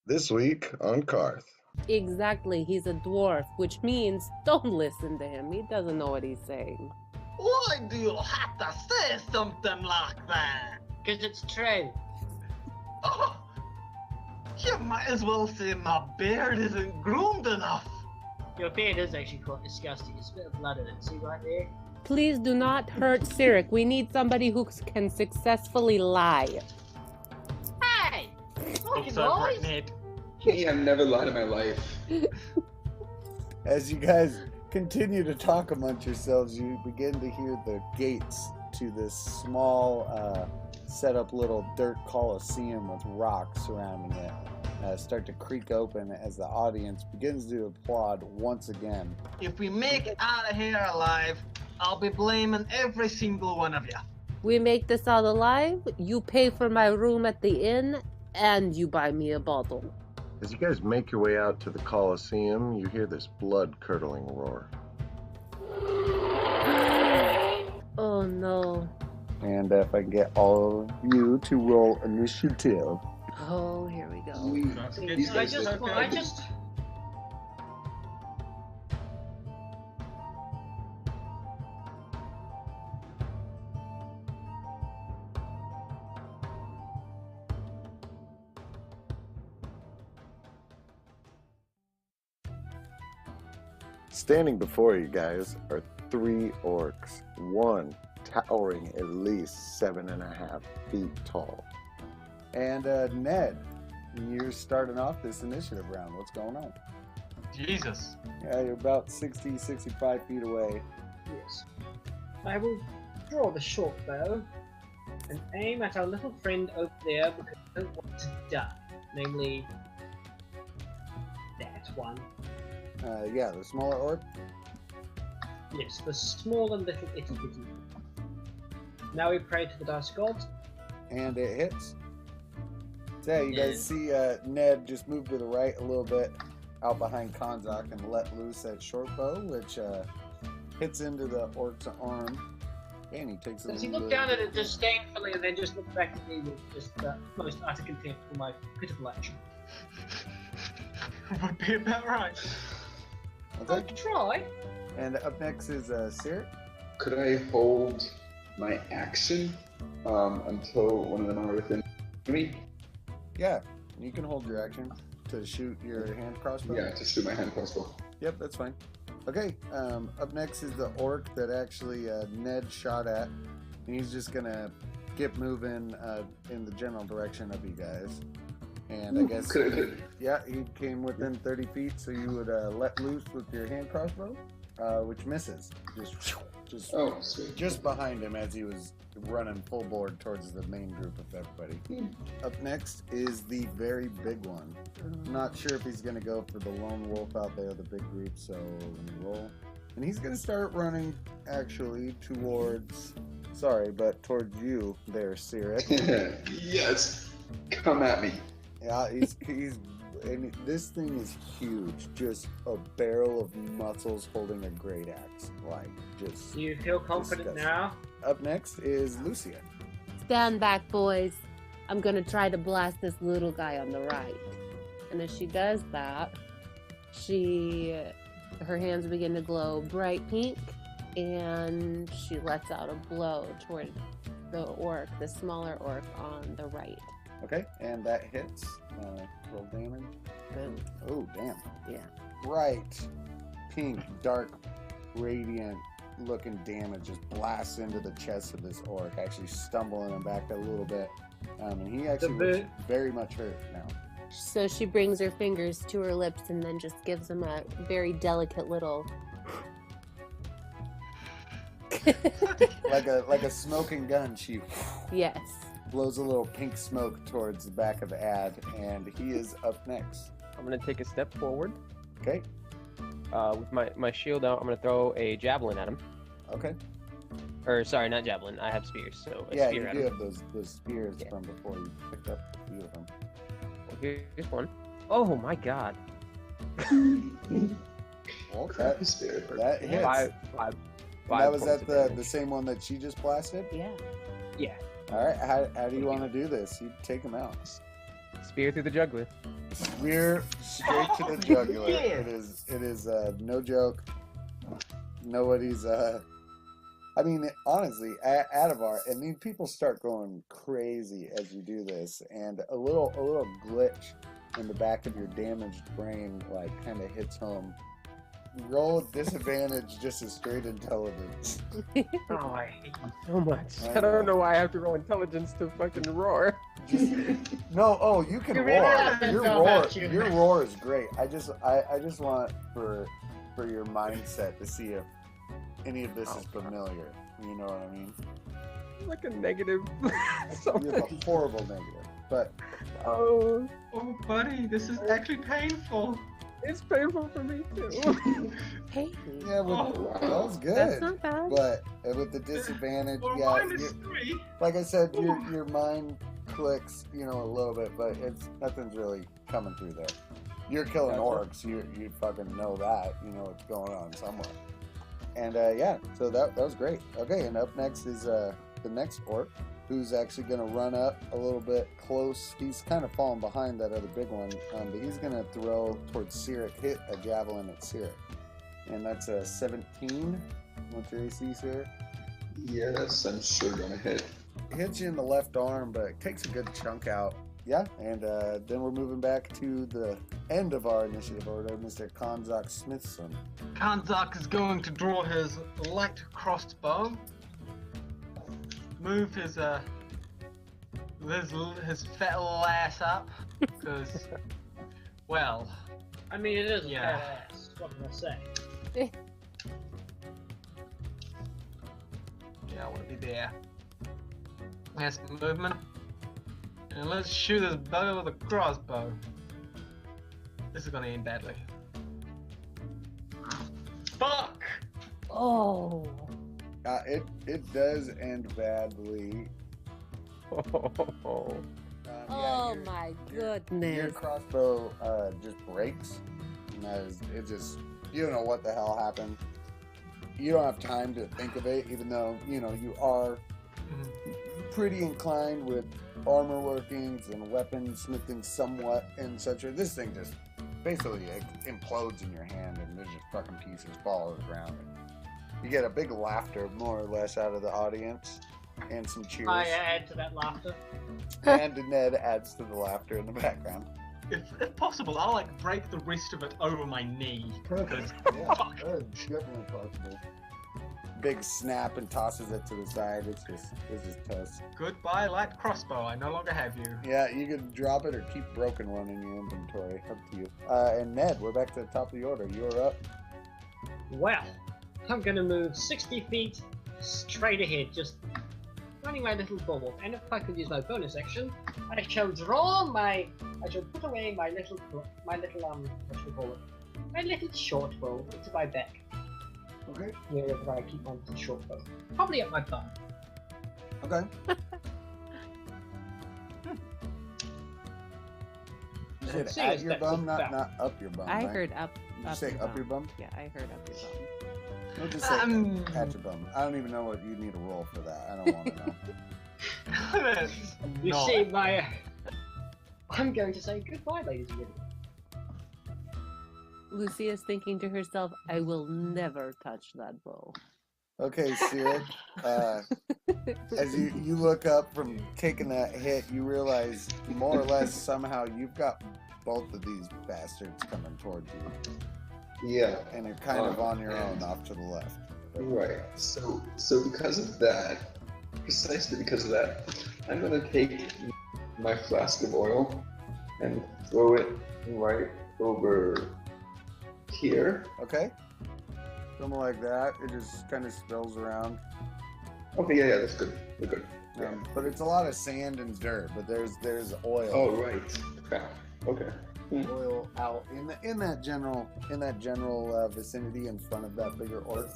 This week on Karth. Exactly, he's a dwarf, which means don't listen to him. He doesn't know what he's saying. Why do you have to say something like that? Because it's true. Oh, you might as well say my beard isn't groomed enough. Your beard is actually quite disgusting. There's a bit of blood in it. See right there? Please do not hurt Cyric. We need somebody who can successfully lie. Hey! Fucking Oops, I lies! hurt Ned. Hey, I've never lied in my life. As you guys continue to talk amongst yourselves, you begin to hear the gates to this small, set up little dirt coliseum with rocks surrounding it start to creak open as the audience begins to applaud once again. If we make it out of here alive, I'll be blaming every single one of you. We make this out alive, you pay for my room at the inn, and you buy me a bottle. As you guys make your way out to the Colosseum, you hear this blood-curdling roar. Oh no. And if I can get all of you to roll initiative. Oh, here we go. These guys I just... Standing before you guys are 3 orcs, one towering at least 7.5 feet tall. And Ned, you're starting off this initiative round. What's going on? Jesus. Yeah, you're about 60, 65 feet away. Yes. I will draw the short bow and aim at our little friend over there because I don't want to die. Namely, that one. Yeah, the smaller orc. Yes, the small and little itty bitty. Now we pray to the dice gods. And it hits. So yeah, you guys see Ned just move to the right a little bit out behind Konzak and let loose that short bow, which hits into the orc's arm. And he takes a Does he little look bit- down at it disdainfully and then just look back at me with just most utter contempt for my pitiful action? Would be about right. I'll Okay. try. And up next is Cyric. Could I hold my action until one of them are within me? Yeah, you can hold your action to shoot your hand crossbow. Yeah, to shoot my hand crossbow. Yep, that's fine. Okay, up next is the orc that actually Ned shot at. And he's just gonna get moving in the general direction of you guys. And I guess, Could yeah, he came within 30 feet, so you would let loose with your hand crossbow, which misses. Just oh, sweet. just behind him as he was running full board towards the main group of everybody. Up next is the very big one. I'm not sure if he's going to go for the lone wolf out there, the big group, so let me roll. And he's going to start running, actually, towards you there, Cyric. Yes, come at me. Yeah, and this thing is huge. Just a barrel of muscles holding a great axe. Like, just... Do you feel confident disgusting. now? Up next is Lucia. Stand back, boys. I'm gonna try to blast this little guy on the right. And as she does that, her hands begin to glow bright pink, and she lets out a blow toward the smaller orc on the right. Okay, and that hits. Roll damage. Boom. Oh, damn. Yeah. Bright, pink, dark, radiant looking damage just blasts into the chest of this orc, actually stumbling him back a little bit. And he actually looks very much hurt now. So she brings her fingers to her lips and then just gives him a very delicate little... Like a smoking gun, she Yes. blows a little pink smoke towards the back of Ad, and he is up next. I'm gonna take a step forward. Okay, With my shield out, I'm gonna throw a javelin at him. okay. Or sorry, not javelin. I have spears, so a Yeah, spear you at do him. have those spears Yeah. from before you picked up a few of them. Well, here's one. Oh my god. Well, Crap is spirit. that hits. Five That was points at of the damage. same one that she just blasted? Yeah. Yeah. All right, how do you want to do this? You take him out. Spear through the jugular. We're straight to the jugular. Yeah. It is no joke. Nobody's I mean, honestly, Adavar, and these people start going crazy as you do this, and a little glitch in the back of your damaged brain, like, kind of hits home. Roll with disadvantage, just a straight intelligence. Oh, I hate you. So much. I I don't know why I have to roll intelligence to fucking roar. No, oh, you can You really roar. have to Your tell roar, about you. your roar is great. I just want for your mindset to see if any of this is familiar. You know what I mean? Like a negative You have something. a horrible negative, but Oh, Oh, buddy, this is actually painful. it's painful for me too. Hey, yeah, with, Oh, that was good. that's not bad. But with the disadvantage, Well, yeah, -3. like I said, your mind clicks, you know, a little bit, but nothing's really coming through there. You're killing orcs. You fucking know that. You know what's going on somewhere. And yeah, so that was great. Okay, and up next is the next orc, who's actually going to run up a little bit close. He's kind of falling behind that other big one, but he's going to throw towards Cyric, hit a javelin at Cyric. And that's a 17. What's your AC, Cyric? Yes, I'm sure gonna hit. Hits you in the left arm, but it takes a good chunk out. Yeah, and then we're moving back to the end of our initiative order, Mr. Konzak Smithson. Kanzak is going to draw his light crossbow, move his fat little ass up, because, well, I mean, it is a Yeah. fat ass. What can I say? yeah, I want to be there. Has some movement, and let's shoot this bugger with a crossbow. This is gonna end badly. Fuck! Oh. It does end badly. Oh. Oh your- my Your goodness. crossbow just breaks. And that is, it just, you don't know what the hell happened. You don't have time to think of it, even though, you know, you are pretty inclined with armor workings and weapon smithing somewhat and such. This thing just basically implodes in your hand, and there's just fucking pieces fall to the ground. You get a big laughter, more or less, out of the audience, and some cheers. I add to that laughter. And Ned adds to the laughter in the background. If possible, I'll like break the rest of it over my knee. Because Yeah, fuck. that's definitely possible. Big snap and tosses it to the side. It's just toast. Goodbye, light crossbow. I no longer have you. Yeah, you can drop it or keep broken one in your inventory. Up to you. And Ned, we're back to the top of the order. You're up. Well, I'm gonna move 60 feet straight ahead, just running my little bubble. And if I could use my bonus action, I shall put away my little, what should we call it? My little short bow into my back. Okay. Wherever I keep my little short bow. Probably at my bum. Okay. You said See, at it's your that bum, big not up your bum. I right? heard up. Did you say up your bum? Yeah, I heard up your bum. We'll just say at your bum. I don't even know what you need to roll for that. I don't want to know. That's You not- see, I'm going to say goodbye, ladies and gentlemen. Lucy is thinking to herself, I will never touch that bow. Okay, Cyric. As you look up from taking that hit, you realize more or less somehow you've got both of these bastards coming towards you, Yeah. and you're kind of on your own off to the left. Right. So because of that, precisely because of that, I'm gonna take my flask of oil and throw it right over here. Okay? Something like that. It just kind of spills around. Okay, yeah, that's good. We're good. But it's a lot of sand and dirt, but there's oil. Oh, right. Crap. Okay. Oil out in that general vicinity in front of that bigger orc.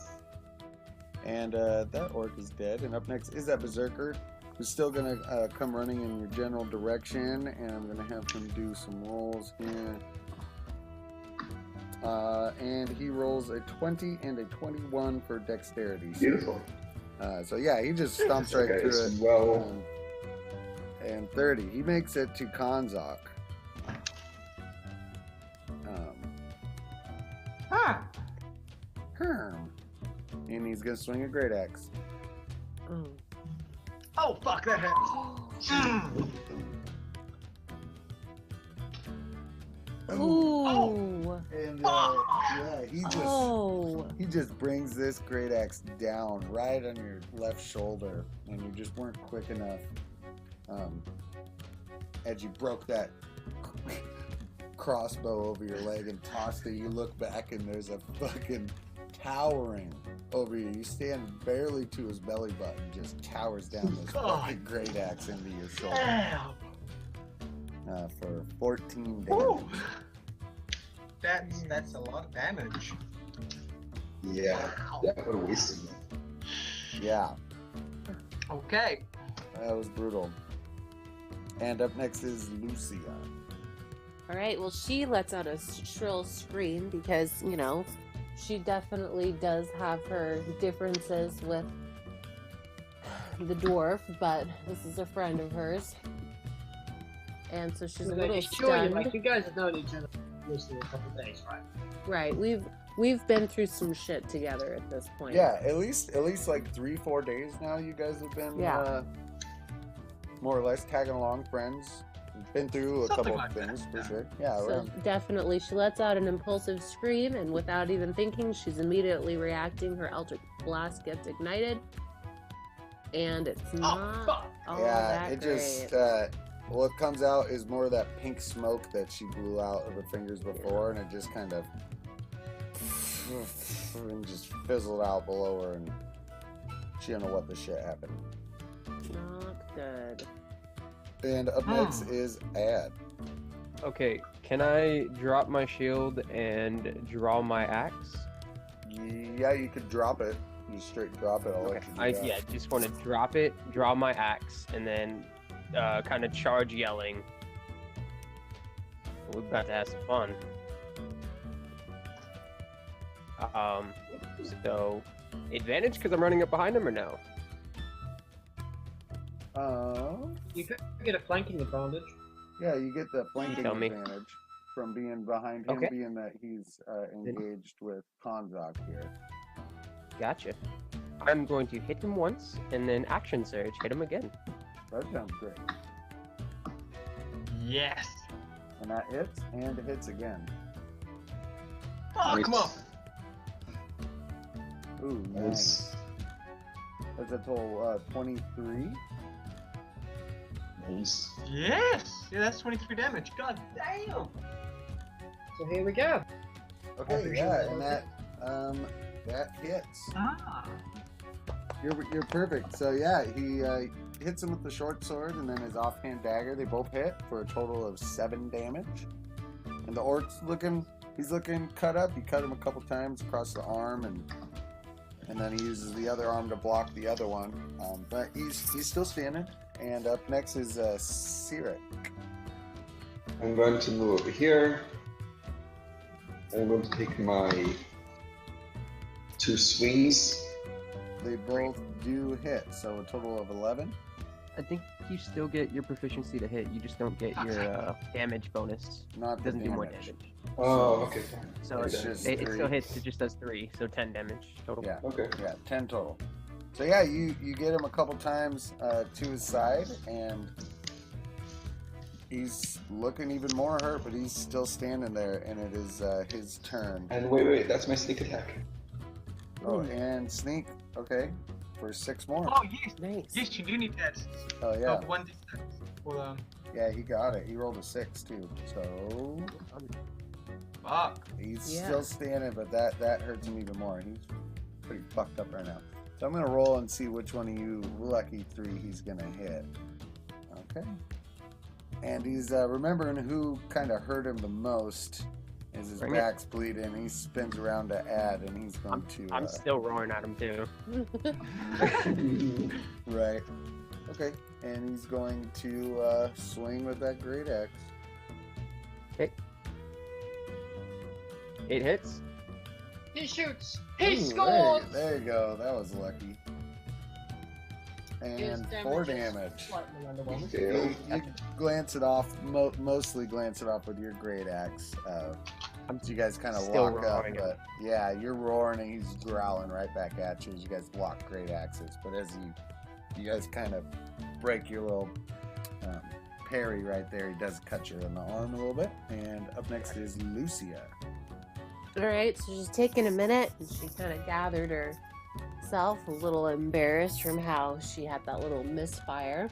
And that orc is dead. And up next is that berserker, who's still gonna come running in your general direction. And I'm gonna have him do some rolls here. And he rolls a 20 and a 21 for dexterity. Beautiful. So yeah, he just stomps right Okay, through it. well, And 30. He makes it to Konzak. Ah! Herm. And he's gonna swing a great axe. Oh. Oh, fuck, that hit. Mm. Ooh. And yeah, he just brings this great axe down right on your left shoulder, and you just weren't quick enough. As you broke that crossbow over your leg and tossed it, you look back and there's a fucking towering over you. You stand barely to his belly button, just towers down this fucking great axe into your shoulder. Damn. For 14 damage. Ooh. That's a lot of damage. Yeah, that would have wasted me. Yeah, Okay. that was brutal. And up next is Lucia. All right. Well, she lets out a shrill scream because, you know, she definitely does have her differences with the dwarf, but this is a friend of hers. And so she's a little Sure, stunned. like, you guys have known each other mostly a couple of days, right? Right. We've been through some shit together at this point. Yeah, at least like 3-4 days now. You guys have been more or less tagging along, friends. Been through a Something couple like of things that, for yeah. sure. Yeah, So definitely, she lets out an impulsive scream, and without even thinking, she's immediately reacting. Her Eldritch Blast gets ignited, and it's not fuck. all yeah. that It great. just what comes out is more of that pink smoke that she blew out of her fingers before, and it just kind of and just fizzled out below her, and she don't know what the shit happened. Not good. And up next is Ad. Okay, can I drop my shield and draw my axe? Yeah, you could drop it. You straight drop it. I'll Okay, let you do that. just want to drop it, draw my axe, and then kind of charge yelling. We're about to have some fun. So advantage because I'm running up behind him or no? You could get a flanking advantage. Yeah, you get the flanking tell me. advantage from being behind him, Okay. being that he's engaged with Konzak here. Gotcha. I'm going to hit him once and then action surge, hit him again. That sounds great. Yes. And that hits, and it hits again. Fuck him up. Ooh, nice. That's a total 23. Nice. Yes. Yeah, that's 23 damage. God damn. So here we go. Okay, yeah, and that hits. Ah. You're perfect. So yeah, he hits him with the short sword and then his offhand dagger. They both hit for a total of 7 damage. And the orc's he's looking cut up. You cut him a couple times across the arm, and then he uses the other arm to block the other one. But he's still standing. And up next is Sirik. I'm going to move over here. I'm going to take my 2 swings. They both do hit, so a total of 11. I think you still get your proficiency to hit. You just don't get your damage bonus. Not It the doesn't do more damage. damage. Oh, okay, fine. So Okay. it, just it 3. still hits. It just does 3, so 10 damage total. Yeah. Okay. Yeah, 10 total. So yeah, you get him a couple times to his side, and he's looking even more hurt, but he's still standing there, and it is his turn. And wait, that's my sneak attack. Oh, and sneak, okay, for 6 more. Oh yes. Nice. Yes, you do need that. Oh yeah, Of 1d6. Hold on. yeah, he got it. He rolled a 6 too, so Fuck. he's Yeah. still standing, but that hurts him even more. He's pretty fucked up right now. So I'm gonna roll and see which one of you lucky 3 he's gonna hit. Okay. And he's remembering who kind of hurt him the most. As his Bring it. back's bleeding, he spins around to Ad, and he's going to. I'm still roaring at him too. Right. Okay. And he's going to swing with that great axe. Okay. It hits. He shoots. He Ooh, scores. There you go. That was lucky. His And damage 4 is damage. Slightly underwhelming. Fail. You glance it off, mostly glance it off with your great axe. So you guys kind of Still lock up, roaring. but yeah, you're roaring and he's growling right back at you as you guys lock great axes. But as you guys kind of break your little parry right there, he does cut you in the arm a little bit. And up next is Lucia. All right, so she's taking a minute, and she kind of gathered herself, a little embarrassed from how she had that little misfire.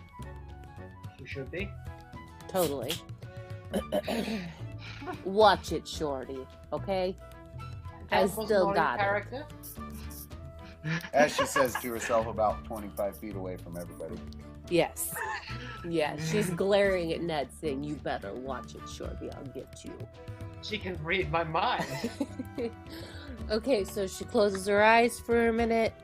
You should be. Totally. Watch it, Shorty. Okay. I That was still not in got it. character. As she says to herself, about 25 feet away from everybody. Yes. Yeah, she's glaring at Ned, saying, "You better watch it, Shorty. I'll get you." She can read my mind. Okay, so she closes her eyes for a minute,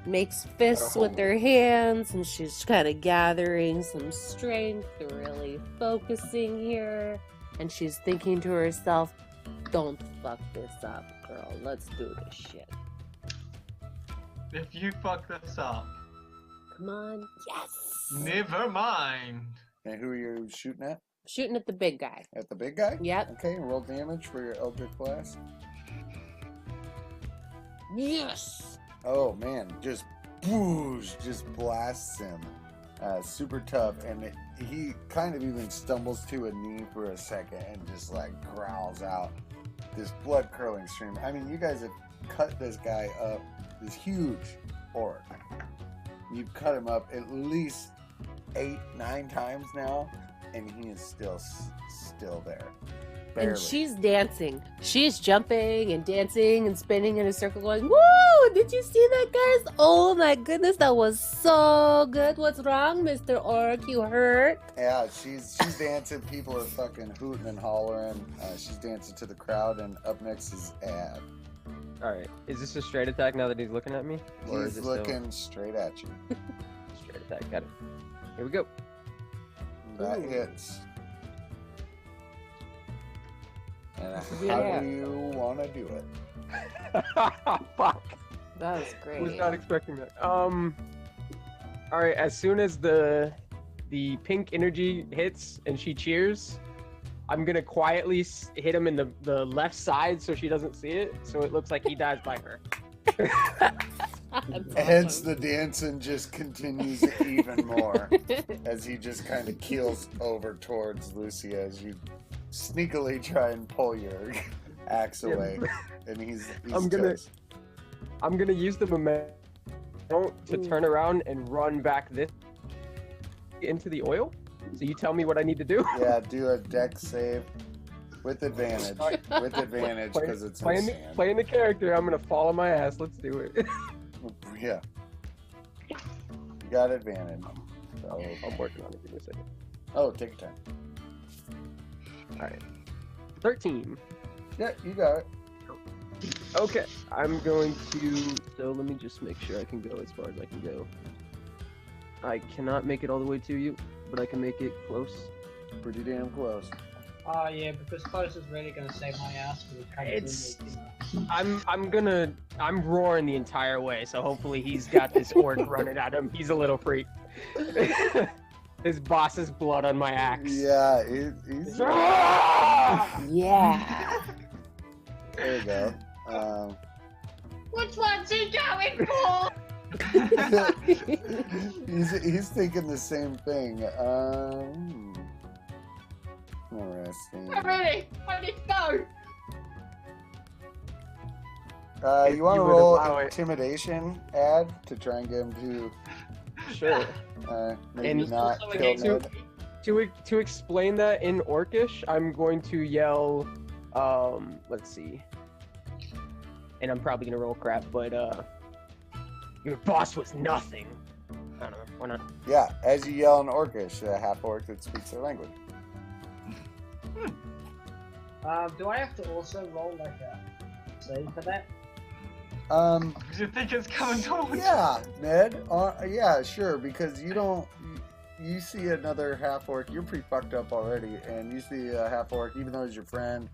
makes fists hold with her hands, and she's kind of gathering some strength, really focusing here. And she's thinking to herself, "Don't fuck this up, girl. Let's do this shit. If you fuck this up, Come on." Yes! never mind. And who are you shooting at? Shooting at the big guy. At the big guy? Yep. Okay, roll damage for your Eldritch Blast. Yes! Oh man, just boosh, just blasts him. Super tough, and he kind of even stumbles to a knee for a second and just like growls out this blood curdling scream. I mean, you guys have cut this guy up, this huge orc. You've cut him up at least 8-9 times now, and he is still there. Barely. And she's dancing. She's jumping and dancing and spinning in a circle going, "Woo! Did you see that, guys? Oh my goodness, that was so good. What's wrong, Mr. Orc? You hurt?" Yeah, she's dancing. People are fucking hooting and hollering. She's dancing to the crowd, and up next is Ad. All right. Is this a straight attack now that he's looking at me, or is He's it still looking straight at you. straight attack? Got it. Here we go. That Ooh. hits. And how Yeah. do you want to do it? Fuck. That was great. Was not expecting that. All right. As soon as the pink energy hits and she cheers, I'm gonna quietly hit him in the left side so she doesn't see it, so it looks like he dies by her. That's Hence, awesome. the dancing just continues even more as he just kind of keels over towards Lucia as you sneakily try and pull your axe Yeah. away. And he's I'm gonna- toast. I'm gonna use the momentum to Ooh. turn around and run back this into the oil. So you tell me what I need to do. Yeah, do a deck save with advantage. With advantage Play- because it's in playing, sand. playing the character, I'm gonna fall on my ass. Let's do it. Yeah. You got advantage. So, I'm working on it. Give me a second. oh, take your time. All right. 13. Yeah, you got it. Okay. I'm going to. So let me just make sure I can go as far as I can go. I cannot make it all the way to you, but I can make it close. Pretty damn close. Oh yeah, because close is really gonna save my ass for the It's- kind I'm roaring the entire way, so hopefully he's got this orc running at him. He's a little freak. His boss's blood on my axe. Yeah, he's. Yeah. There you go. Which one's he going for? He's thinking the same thing. Interesting. I'm ready. I need to go. If You want to you would roll allow it. intimidation ad to try and get him to Sure. maybe And not also kill against Ned. To explain that in Orcish, I'm going to yell. Let's see. And I'm probably gonna roll crap, but your boss was nothing. I don't know. Why not? Yeah, as you yell in Orcish, a half orc that speaks their language. Do I have to also roll like a save for that? Because you think it's coming towards Yeah, Ned. Yeah, sure. Because you don't. You see another half orc. You're pretty fucked up already, and you see a half orc, even though he's your friend.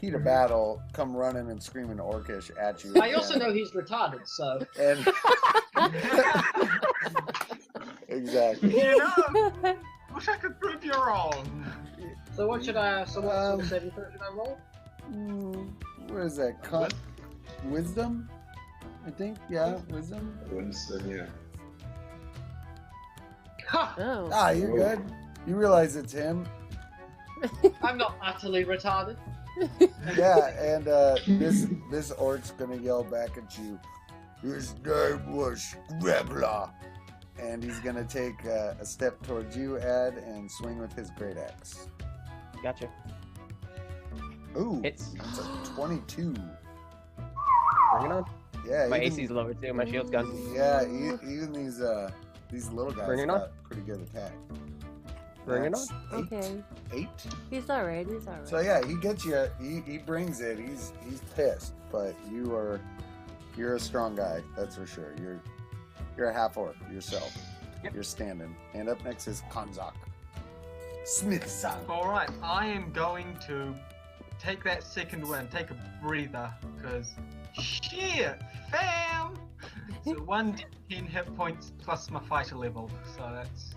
Heat of battle, come running and screaming Orcish at you. I also know he's retarded, so And exactly. You know, wish I could prove you wrong. what sort of saving throw should I roll? What is that? Wisdom? I think. Yeah, wisdom. Winston, yeah. Ha! Oh. Ah, you're good. You realize it's him. I'm not utterly retarded. Yeah, and this orc's gonna yell back at you. His name was Scrabbler. And he's gonna take a step towards you, Ed, and swing with his great axe. Gotcha. Ooh, Hits. it's a 22. Bring it on. Yeah, My even- AC's lower too. My shield's gone. Yeah, even these little guys Bring it on. got pretty good attack. Bring it That's on. Okay. 8. He's alright. He's alright. So yeah, he gets you. He brings it. He's pissed, but you're a strong guy. That's for sure. You're a half orc yourself. Yep. You're standing. And up next is Kanzak. Smith-san. Alright, I am going to take that second win, take a breather, because shit, fam! So 1d10 hit points plus my fighter level, so that's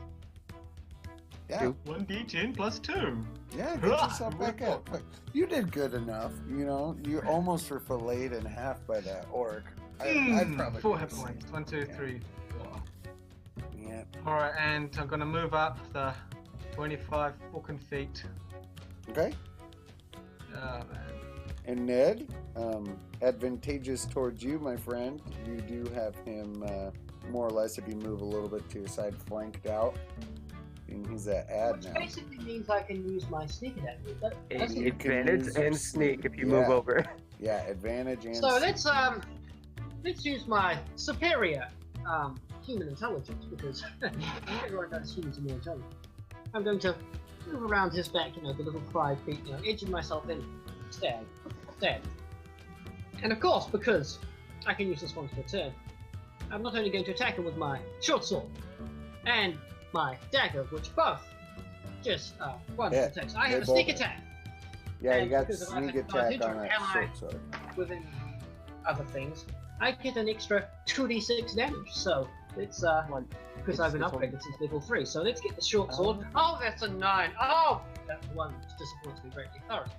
Yeah, 1d10 plus 2. yeah. Get yourself back up. But you did good enough. You know, you almost were filleted in half by that orc. I'd probably 4 do hit the same. points. 1, 2, 3, 4. Yeah. Alright, and I'm gonna move up the 25 fucking feet. Okay. Oh man. And Ned, advantageous towards you, my friend. You do have him more or less, if you move a little bit to your side, flanked out. And he's at ad Which now. basically means I can use my sneak attack. That's You can Advantage use- and sneak if you yeah. move over. Yeah, advantage and. So let's use my superior human intelligence, because everyone knows humans are more intelligent. I'm going to move around his back, the little 5 feet, edging myself in. Stab. And of course, because I can use this once per turn, I'm not only going to attack him with my short sword and my dagger, which both just one Yeah, attacks. I they have a sneak both- attack Yeah, you and got because of sneak advantage attack on or that ally- short sword. within other things. I get an extra 2d6 damage, so it's One. because I've been This one. upgraded since level 3. So let's get the short sword. Oh, that's a 9. Oh, that one disappoints me greatly. Alright,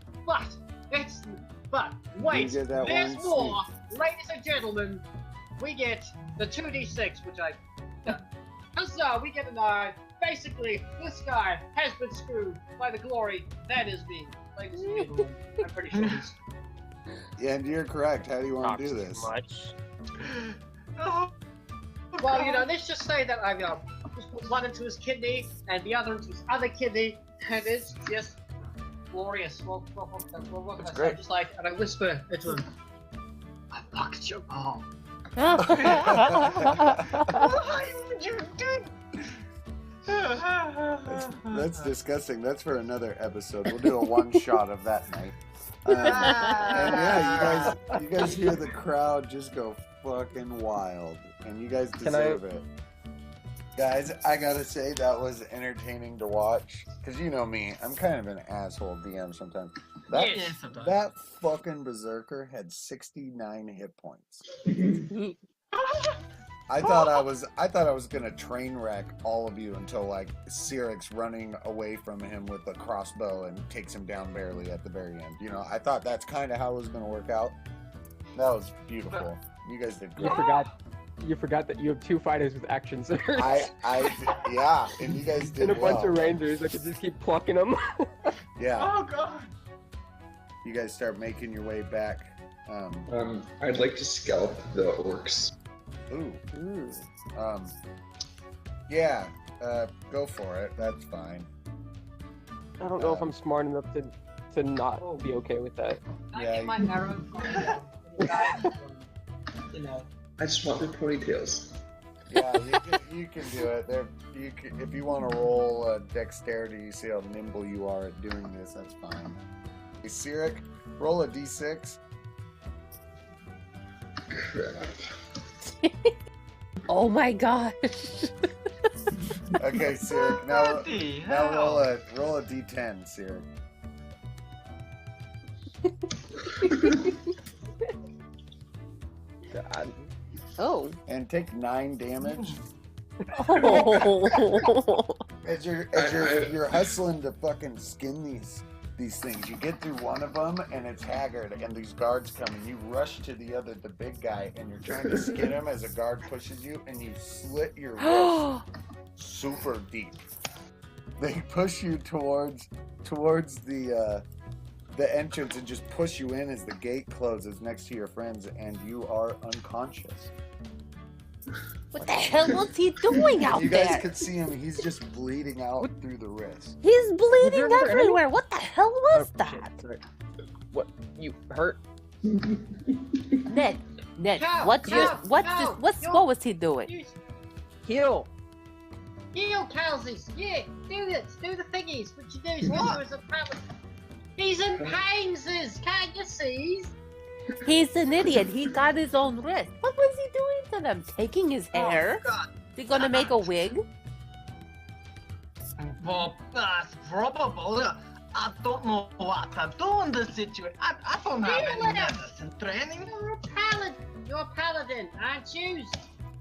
but wait, You get that there's one more, ladies and gentlemen. We get the 2d6, which I. Huzzah! We get a 9. Basically, this guy has been screwed by the glory that is me, ladies and gentlemen. I'm pretty sure he's. Yeah, and you're correct. How do you want Talks to do too this? much. Oh, Well, let's just say that I've just put one into his kidney and the other into his other kidney, and it's just glorious. What can I say? great. Just like, and I whisper into him, I fucked your mom. why would you do? That's disgusting. That's for another episode. We'll do a one shot of that night. And yeah, you guys hear the crowd just go fucking wild, and you guys Can I- deserve it. Guys, I gotta say that was entertaining to watch. Cause you know me, I'm kind of an asshole DM sometimes. That Yes. sometimes. that fucking berserker had 69 hit points. I thought I was gonna train wreck all of you until like Cyrix running away from him with a crossbow and takes him down barely at the very end. I thought that's kind of how it was gonna work out. That was beautiful. You guys did You great. forgot that you have 2 fighters with action surge. Yeah, and you guys did and a bunch well. of rangers. I could just keep plucking them. Yeah, Oh god. you guys start making your way back. I'd like to scalp the orcs. Ooh. Yeah, go for it. That's fine. I don't know if I'm smart enough to not be okay with that. I Yeah, get my arrow from I just want their ponytails. Yeah, you can do it. If you want to roll dexterity, you see how nimble you are at doing this. That's fine. Hey, Cyrix, roll a d6. Crap. Oh my gosh. Okay, Cyrix. Now Bloody now hell. roll a d10, Cyrix. God. Oh. And take 9 damage Oh. as you're hustling to fucking skin these these things. You get through one of them, and it's Haggard, and these guards come, and you rush to the big guy, and you're trying to skin him as a guard pushes you, and you slit your wrist super deep. They push you towards the entrance and just push you in as the gate closes next to your friends, and you are unconscious. What the hell was he doing out You there? guys could see him. He's just bleeding out through the wrist. He's bleeding there another everywhere. What the hell was Oh, that? shit, sorry. What? You hurt? Ned, Cow, what cow, was he doing? You Heal. heal Calzies. Yeah, do this. Do the thingies. What you do is when there is a problem. He's in pains. Can't you see? He's an idiot. He got his own wrist. What was he doing to them? Taking his hair? God. Is he gonna make a wig? Well, that's probable. I don't know what to do in this situation. I don't have any medicine training. You're a paladin, aren't you?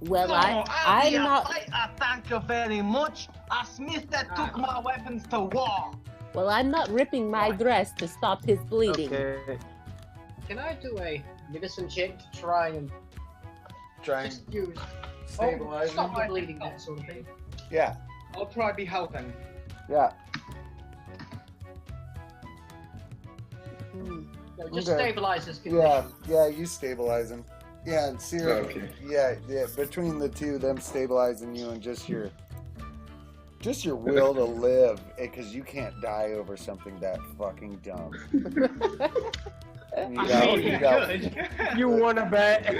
Well, No, I'm be a not. fighter, thank you very much. A smith that took my weapons to war. Well, I'm not ripping my dress to stop his bleeding. Okay. Can I do a medicine check to try and Try and just use stabilize stop him. my bleeding, that sort of thing? Yeah, I'll try be helping. yeah. Hmm. No, just Okay. stabilize this condition. Yeah, you stabilize him. Yeah, and Sierra, Okay. yeah, between the two, them stabilizing you and just your will to live, because you can't die over something that fucking dumb. You got- You wanna bet?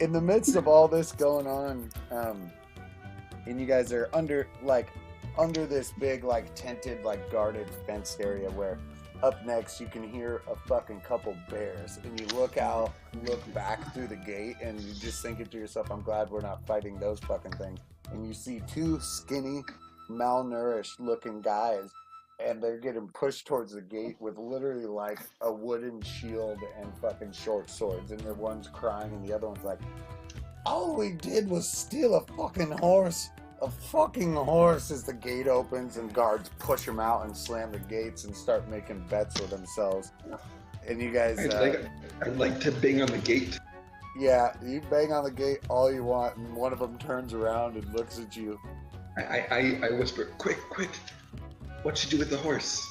in the midst of all this going on, and you guys are under this big, like, tented, like, guarded, fenced area where up next you can hear a fucking couple bears, and you look back through the gate, and you just thinking to yourself, I'm glad we're not fighting those fucking things. And you see two skinny, malnourished looking guys, and they're getting pushed towards the gate with literally like a wooden shield and fucking short swords, and the one's crying and the other one's like, all we did was steal a fucking horse. A fucking horse. As the gate opens and guards push them out and slam the gates and start making bets with themselves. And you guys, I'd like to bang on the gate. yeah, you bang on the gate all you want, and one of them turns around and looks at you. I whisper, quick, what you do with the horse?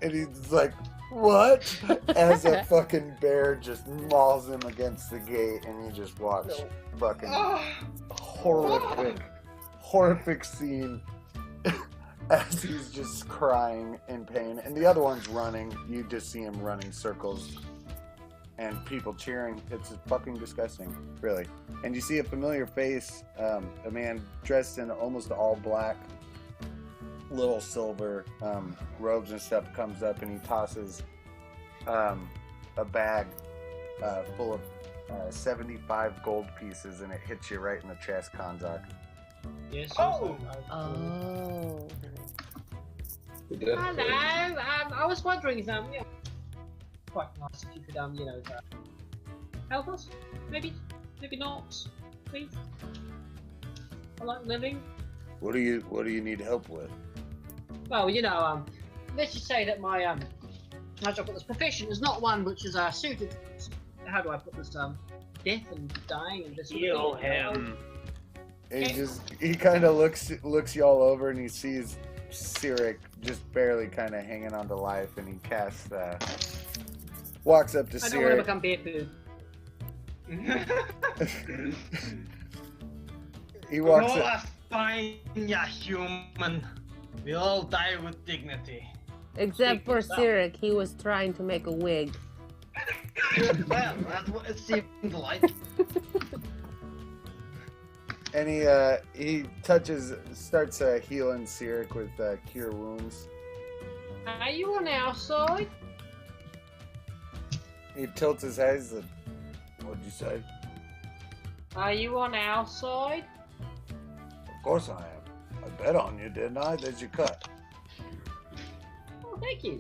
And he's like, what? As a fucking bear just mauls him against the gate, and you just watch fucking horrific scene as he's just crying in pain. And the other one's running. You just see him running circles and people cheering. It's fucking disgusting, really. And you see a familiar face, a man dressed in almost all black, little silver robes and stuff, comes up and he tosses a bag full of 75 gold pieces, and it hits you right in the chest, Kanzak. Yes. Oh! Oh. Hello. I was wondering, yeah, quite nice if you could, help us. Maybe not. Please. I like living. What do you need help with? Well, let's just say that my as I've got this profession is not one which is suited. How do I put this? Death and dying and this. Heal him. And he kind of looks you all over, and he sees Cyric just barely kind of hanging on to life, and he casts walks up to I don't want to Cyric. become bear food. He walks Roll up. a fine, ya human. We all die with dignity. Except for Cyric, he was trying to make a wig. Well, that's what it seemed like. And he starts healing Cyric with cure wounds. Are you on our side? He tilts his head. He's like, "What'd you say?" Are you on our side? Of course I am. I bet on you, didn't I? There's your cut. Oh, thank you.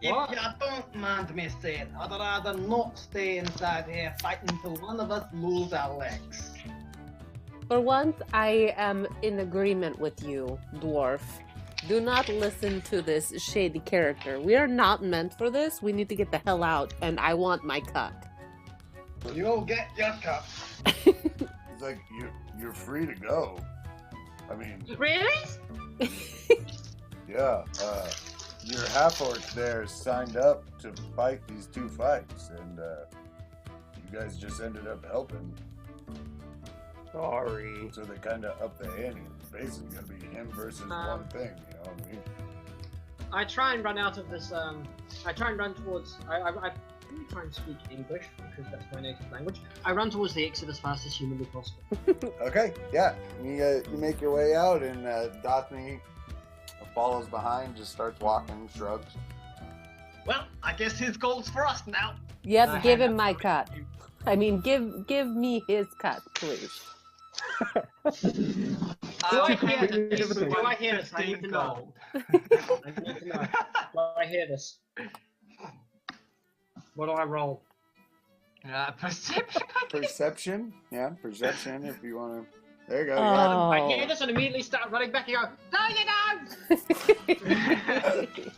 If What? you don't mind me saying, I'd rather not stay inside here fighting till one of us lose our legs. For once, I am in agreement with you, dwarf. Do not listen to this shady character. We are not meant for this. We need to get the hell out, and I want my cut. You'll get your cup. He's like, you're free to go. I mean, Really? yeah. Your half orc there signed up to fight these 2 fights, and you guys just ended up helping. Sorry. So they kind of up the ante. It's basically gonna be him versus one thing. You know what I mean? I try and run out of this. I try and run towards. I let me try and speak English because that's my native language. I run towards the exit as fast as humanly possible. Okay, yeah. You make your way out, and Daphne follows behind, just starts walking, shrugs. Well, I guess his goal's for us now. Yes, give him my cut. I mean, give me his cut, please. Do I hear this? Do I hear this? I need to know. I need to know. Do I hear this? What do I roll? Perception. Perception? Yeah, perception if you want to. There you go. Oh. I hear this and immediately start running back and go, no you don't!